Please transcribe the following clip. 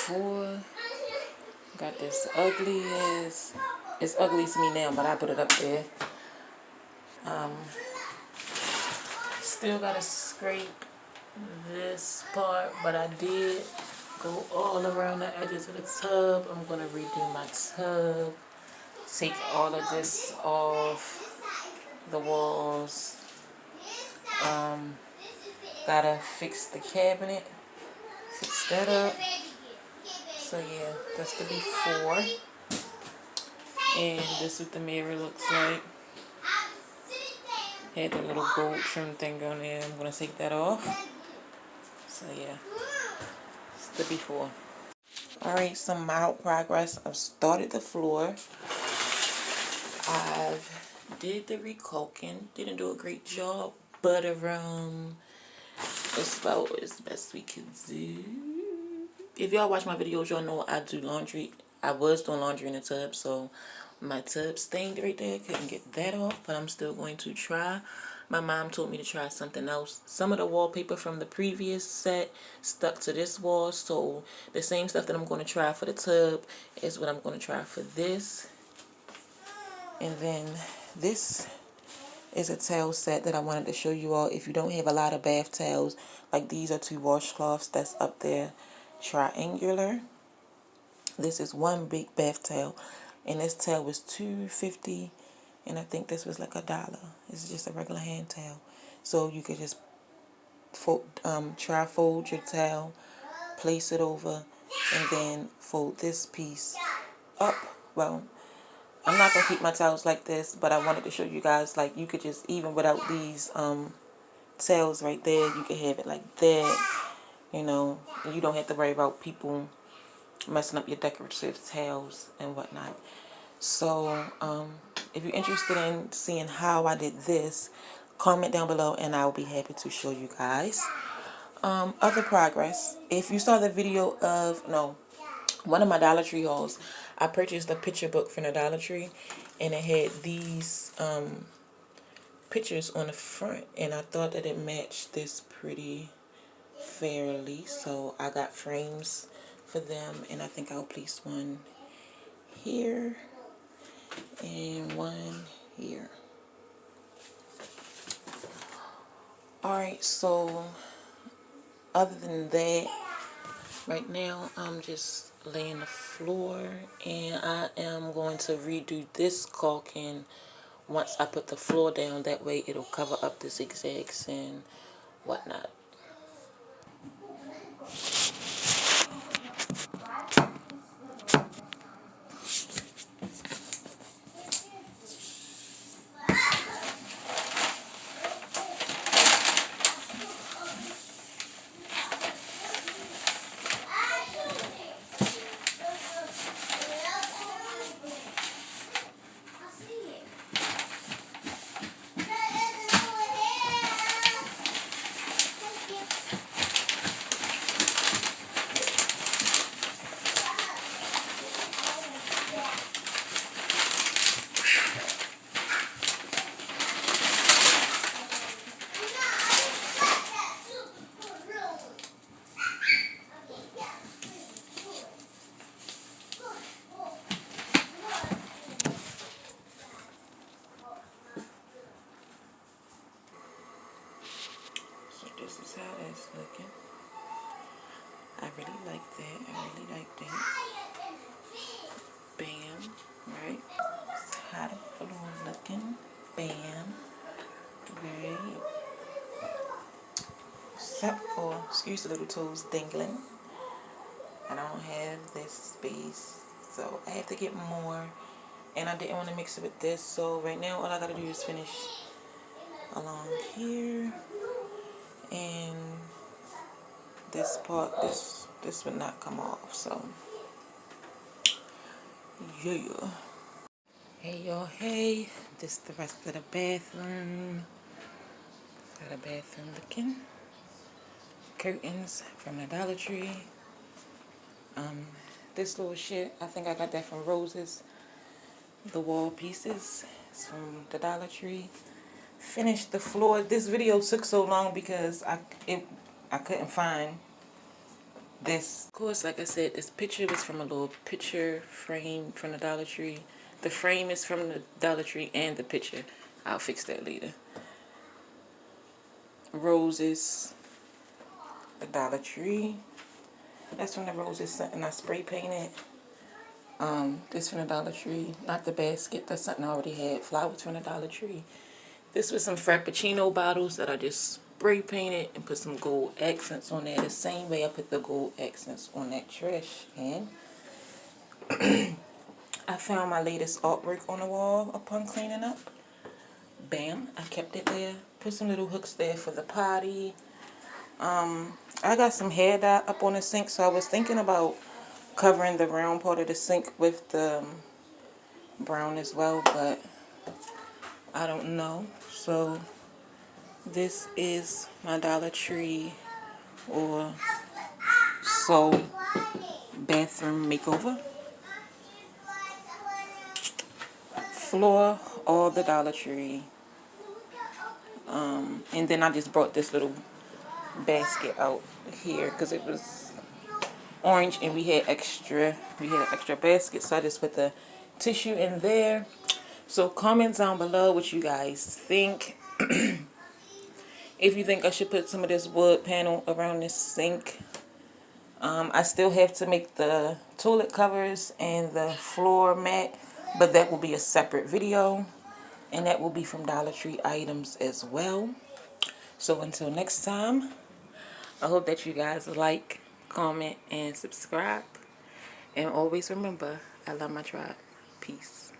before. Got this ugly as, it's ugly to me now, but I put it up there. Still gotta scrape this part, but I did go all around the edges of the tub. I'm gonna redo my tub, take all of this off the walls. Gotta fix the cabinet, fix that up. So yeah, that's the before, and this is what the mirror looks like. Had the little gold trim thing on there. I'm gonna take that off. So yeah, it's the before. Alright, some mild progress. I've started the floor. I've did the recaulking. Didn't do a great job, but it's about as best we could do. If y'all watch my videos, y'all know I do laundry. I was doing laundry in the tub, so my tub stained right there. Couldn't get that off, but I'm still going to try. My mom told me to try something else. Some of the wallpaper from the previous set stuck to this wall, so the same stuff that I'm going to try for the tub is what I'm going to try for this. And then this is a towel set that I wanted to show you all. If you don't have a lot of bath towels, like these are 2 washcloths that's up there, triangular. This is one big bath towel, and this towel was $2.50, and I think this was like $1. It's just a regular hand towel. So you could just fold your towel, place it over, and then fold this piece up. Well, I'm not gonna keep my towels like this, but I wanted to show you guys, like, you could just, even without these towels right there, you could have it like that, you know. You don't have to worry about people messing up your decorative towels and whatnot. So if you're interested in seeing how I did this, comment down below and I'll be happy to show you guys. Other progress, if you saw the video of one of my Dollar Tree hauls, I purchased a picture book from the Dollar Tree, and it had these pictures on the front, and I thought that it matched this pretty fairly, so I got frames for them, and I think I'll place one here and one here. Alright, so other than that, right now I'm just laying the floor, and I am going to redo this caulking once I put the floor down. That way it'll cover up the zigzags and whatnot. This is how it's looking. I really like that. I really like that. Bam. Right? That's how the floor looking. Bam. Right. Except for, excuse the little toes dangling. I don't have this space, so I have to get more. And I didn't want to mix it with this, so right now all I gotta do is finish along here. And this part, this would not come off, so yeah. Hey y'all, hey, this is the rest of the bathroom. That's how the bathroom looking. Curtains from the Dollar Tree. This little shit, I think I got that from Rose's. The wall pieces is from the Dollar Tree. Finished the floor. This video took so long because I couldn't find This, of course, like I said, this picture was from a little picture frame from the Dollar Tree. The frame is from the Dollar Tree and the picture. I'll fix that later. Roses, the Dollar Tree. That's from the roses, something I spray painted. This from the Dollar Tree, not the basket. That's something I already had. Flowers from the Dollar Tree. This was some Frappuccino bottles that I just spray painted and put some gold accents on there. The same way I put the gold accents on that trash can. I found my latest artwork on the wall upon cleaning up. Bam, I kept it there. Put some little hooks there for the potty. I got some hair dye up on the sink, so I was thinking about covering the round part of the sink with the brown as well, but I don't know. So this is my Dollar Tree or So Bathroom Makeover. Floor, all the Dollar Tree. And then I just brought this little basket out here because it was orange and we had an extra basket, so I just put the tissue in there. So comment down below what you guys think. If you think I should put some of this wood panel around this sink. I still have to make the toilet covers and the floor mat, but that will be a separate video, and that will be from Dollar Tree items as well. So until next time, I hope that you guys like, comment, and subscribe. And always remember, I love my tribe. Peace.